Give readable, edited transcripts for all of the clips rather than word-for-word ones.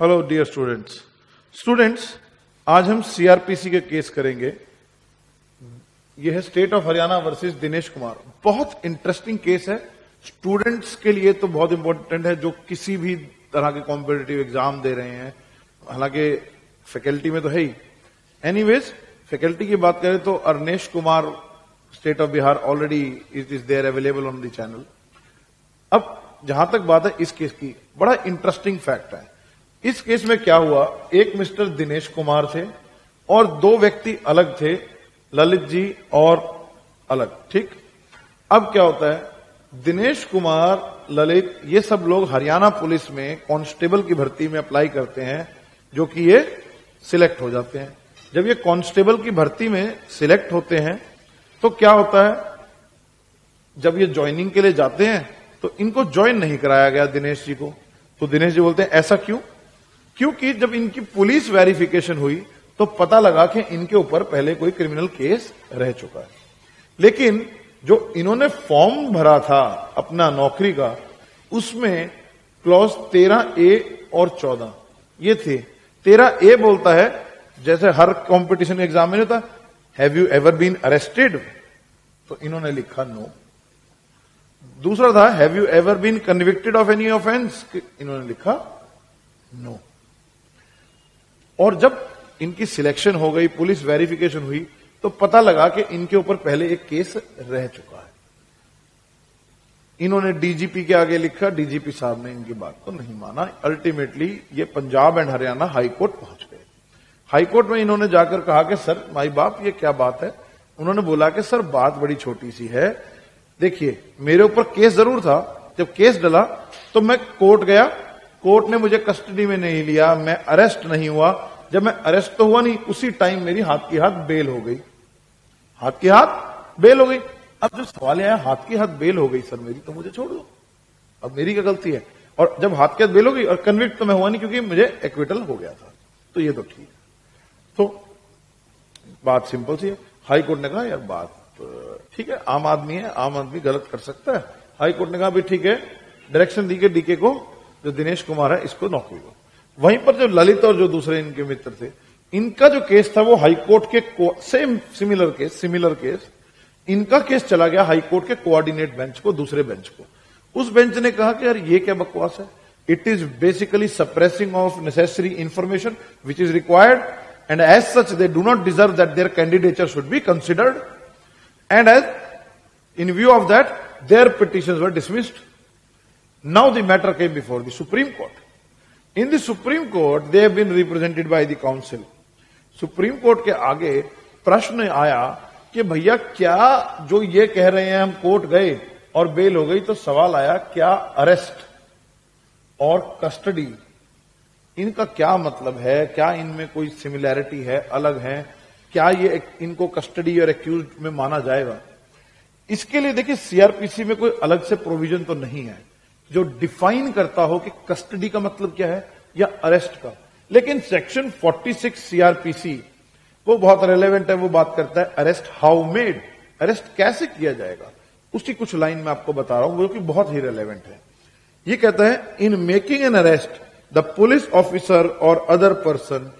Hello dear students, आज हम CrPC के केस करेंगे। यह है state of Haryana versus Dinesh Kumar. बहुत इंटरेस्टिंग केस है, स्टूडेंट्स के लिए तो बहुत इंपॉर्टेंट है जो किसी भी तरह के कॉम्पिटिटिव एग्जाम दे रहे हैं। हालांकि फैकल्टी में तो है ही। एनीवेज, फैकल्टी की बात करें तो Arnesh Kumar, state of Bihar, already is there available on the channel. अब जहां तक बात है इस केस की, बड़ा इंटरेस्टिंग फैक्ट है। इस केस में क्या हुआ, एक मिस्टर दिनेश कुमार थे और दो व्यक्ति अलग थे, ललित जी और अलग। ठीक, अब क्या होता है, दिनेश कुमार, ललित, ये सब लोग हरियाणा पुलिस में कांस्टेबल की भर्ती में अप्लाई करते हैं, जो कि ये सिलेक्ट हो जाते हैं। जब ये कांस्टेबल की भर्ती में सिलेक्ट होते हैं तो क्या होता है, जब ये ज्वाइनिंग के लिए जाते हैं तो इनको ज्वाइन नहीं कराया गया दिनेश जी को। तो दिनेश जी बोलते हैं ऐसा क्यों? क्योंकि जब इनकी पुलिस वेरिफिकेशन हुई तो पता लगा कि इनके ऊपर पहले कोई क्रिमिनल केस रह चुका है। लेकिन जो इन्होंने फॉर्म भरा था अपना नौकरी का, उसमें क्लॉज 13A और 14 ये थे। 13A बोलता है, जैसे हर कंपटीशन एग्जाम में होता, have you ever been arrested? तो इन्होंने लिखा नो। दूसरा था, have you ever been convicted of any offence? इन्होंने लिखा नो। और जब इनकी सिलेक्शन हो गई, पुलिस वेरिफिकेशन हुई, तो पता लगा कि इनके ऊपर पहले एक केस रह चुका है। इन्होंने डीजीपी के आगे लिखा, डीजीपी साहब ने इनकी बात को नहीं माना। अल्टीमेटली ये Punjab and Haryana high court पहुंच गए। हाई कोर्ट में इन्होंने जाकर कहा कि सर माई बाप ये क्या बात है? उन्होंने बोला कि सर बात बड़ी छोटी सी है, देखिए मेरे ऊपर केस जरूर था, जब केस डला तो मैं कोर्ट गया, कोर्ट ने मुझे कस्टडी में नहीं लिया, मैं अरेस्ट नहीं हुआ। जब मैं अरेस्ट तो हुआ नहीं, उसी टाइम मेरी हाथ की हाथ बेल हो गई। हाथ की हाथ बेल हो गई। अब जो सवाल आया, हाथ की हाथ बेल हो गई सर मेरी, तो मुझे छोड़ दो, अब मेरी क्या गलती है? और जब हाथ की हाथ बेल हो गई और कन्विक्ट तो मैं हुआ नहीं क्योंकि मुझे एक्विटल हो गया था, तो ये तो ठीक है। तो बात सिंपल सी है। हाई कोर्ट ने कहा यार बात ठीक है, आम आदमी है, आम आदमी गलत कर सकता है। हाई कोर्ट ने कहा भी ठीक है, डायरेक्शन दी के डीके को, जो दिनेश कुमार है इसको नौकरी दो। वहीं पर जो ललित और जो दूसरे इनके मित्र थे, इनका जो केस था वो हाई कोर्ट के सेम सिमिलर केस, इनका केस चला गया हाई कोर्ट के कोऑर्डिनेट बेंच को, दूसरे बेंच को। उस बेंच ने कहा कि यार ये क्या बकवास है, it is basically suppressing of necessary information which is required and as such they do not deserve that their candidature should be considered and as in view of that their petitions were dismissed. Now the matter came before the Supreme Court. In the Supreme Court they have been represented by the council. Supreme Court के आगे प्रश्न आया कि भैया क्या जो ये कह रहे हैं हम कोर्ट गए और बेल हो गई, तो सवाल आया क्या अरेस्ट और कस्टडी इनका क्या मतलब है? क्या इनमें कोई सिमिलैरिटी है, अलग है? क्या ये इनको कस्टडी और एक्यूज में माना जाएगा? इसके लिए देखिए सीआरपीसी में कोई अलग से प्रोविजन तो नहीं है जो डिफाइन करता हो कि कस्टडी का मतलब क्या है या अरेस्ट का। लेकिन सेक्शन 46 सीआरपीसी वो बहुत रेलेवेंट है। वो बात करता है अरेस्ट हाउ मेड, अरेस्ट कैसे किया जाएगा। उसकी कुछ लाइन में आपको बता रहा हूं जो कि बहुत ही रेलेवेंट है। ये कहता है, in making an arrest the police officer और other person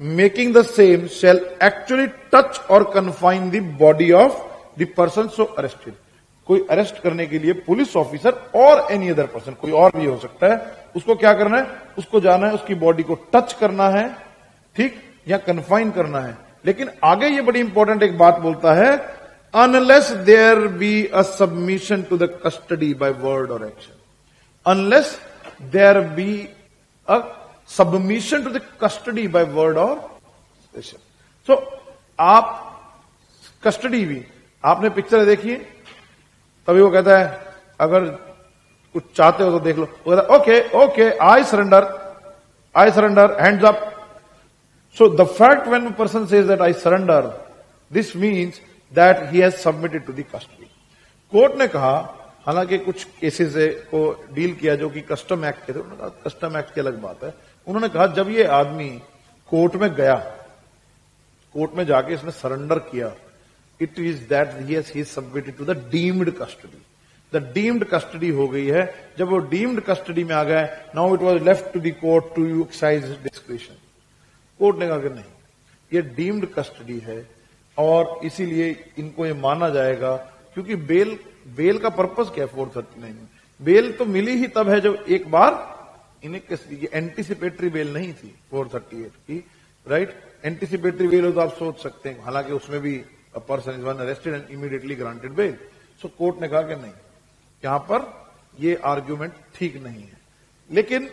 making the same shall actually touch or confine the body of the person so arrested. कोई अरेस्ट करने के लिए पुलिस ऑफिसर और एनी अदर पर्सन, कोई और भी हो सकता है, उसको क्या करना है? उसको जाना है, उसकी बॉडी को टच करना है, ठीक, या कन्फाइन करना है। लेकिन आगे ये बड़ी इंपॉर्टेंट एक बात बोलता है, unless there be a submission to the custody by word और action, unless there be a submission to the custody by word और एक्शन। सो आप कस्टडी भी, आपने पिक्चर देखी, तभी वो कहता है अगर कुछ चाहते हो तो देख लो, वो कहता है okay okay I surrender, hands up. So the fact when a person says that I surrender, this means that he has submitted to the custody. Court ने कहा, हालांकि कुछ केसेस को डील किया जो कि कस्टम एक्ट के थे, उन्होंने कहा कस्टम एक्ट की अलग बात है। उन्होंने कहा जब ये आदमी कोर्ट में गया, कोर्ट में जाके इसने सरेंडर किया, it is that he submitted to the deemed custody. The deemed custody हो गई है। जब वो डीम्ड कस्टडी में आ गया, now it was left to the court to exercise discretion. Court ने कहा कि नहीं, ये डीम्ड कस्टडी है और इसीलिए इनको ये माना जाएगा, क्योंकि बेल का पर्पस क्या है 439 में? बेल तो मिली ही तब है जब एक बार इन्हें ये एंटीसिपेटरी बेल नहीं थी 438 की, राइट? एंटीसिपेटरी बेल हो तो आप सोच सकते हैं, हालांकि उसमें भी a person is one arrested and immediately granted bail. So court ने कहा कि नहीं, यहां पर ये आर्ग्यूमेंट ठीक नहीं है। लेकिन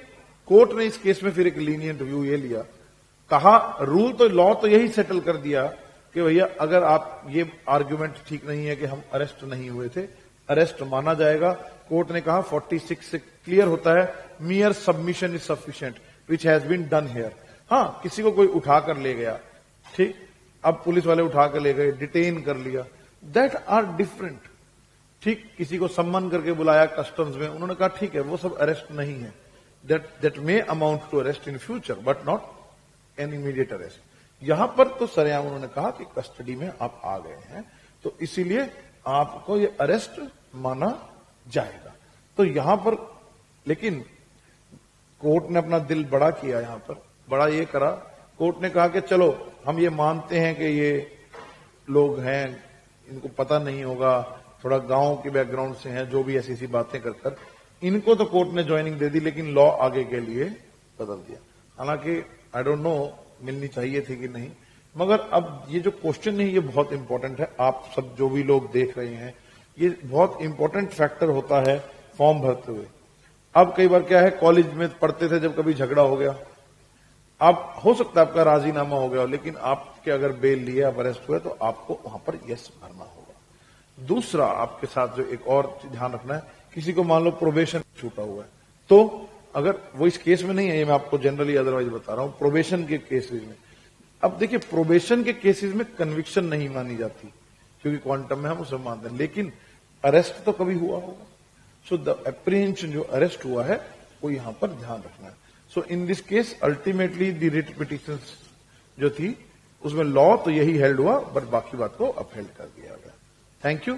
कोर्ट ने इस केस में फिर एक लीनियंट व्यू ये लिया, कहा रूल तो लॉ तो यही सेटल कर दिया कि भैया अगर आप ये आर्ग्यूमेंट ठीक नहीं है कि हम अरेस्ट नहीं हुए थे, अरेस्ट माना जाएगा। कोर्ट ने कहा 46 से क्लियर होता है, mere submission is sufficient which has been done here. हाँ, किसी को कोई उठाकर ले गया, ठीक, अब पुलिस वाले उठाकर ले गए, डिटेन कर लिया, दैट आर डिफरेंट। ठीक, किसी को सम्मन करके बुलाया कस्टम्स में, उन्होंने कहा ठीक है, वो सब अरेस्ट नहीं है, that may amount to arrest in future but not an immediate arrest. यहां पर तो सरेआम उन्होंने कहा कि कस्टडी में आप आ गए हैं तो इसीलिए आपको ये अरेस्ट माना जाएगा। तो यहां पर लेकिन कोर्ट ने अपना दिल बड़ा किया, यहां पर बड़ा ये करा, कोर्ट ने कहा कि चलो हम ये मानते हैं कि ये लोग हैं, इनको पता नहीं होगा, थोड़ा गांव के बैकग्राउंड से हैं, जो भी ऐसी ऐसी बातें कर कर इनको तो कोर्ट ने ज्वाइनिंग दे दी, लेकिन लॉ आगे के लिए बदल दिया। हालांकि आई डोंट नो मिलनी चाहिए थी कि नहीं, मगर अब ये जो क्वेश्चन है ये बहुत इंपॉर्टेंट है। आप सब जो भी लोग देख रहे हैं, ये बहुत इंपॉर्टेंट फैक्टर होता है फॉर्म भरते हुए। अब कई बार क्या है, कॉलेज में पढ़ते थे, जब कभी झगड़ा हो गया, आप हो सकता है आपका राजीनामा हो गया हो, लेकिन आपके अगर बेल लिए, आप अरेस्ट हुए, तो आपको वहां पर यस भरना होगा। दूसरा आपके साथ जो एक और ध्यान रखना है, किसी को मान लो प्रोबेशन छूटा हुआ है, तो अगर वो इस केस में नहीं है, ये मैं आपको जनरली अदरवाइज बता रहा हूं, प्रोबेशन के केसेस में, अब देखिए प्रोबेशन के केसेस में कन्विक्शन नहीं मानी जाती क्योंकि क्वांटम में हम उसे मानते हैं, लेकिन अरेस्ट तो कभी हुआ होगा। सो द एप्रीहेंशन, जो अरेस्ट हुआ है, वो यहां पर ध्यान रखना है। So in this case ultimately the writ petition जो थी उसमें लॉ तो यही हेल्ड हुआ, बट बाकी बात को अपहेल्ड कर दिया गया। Thank you.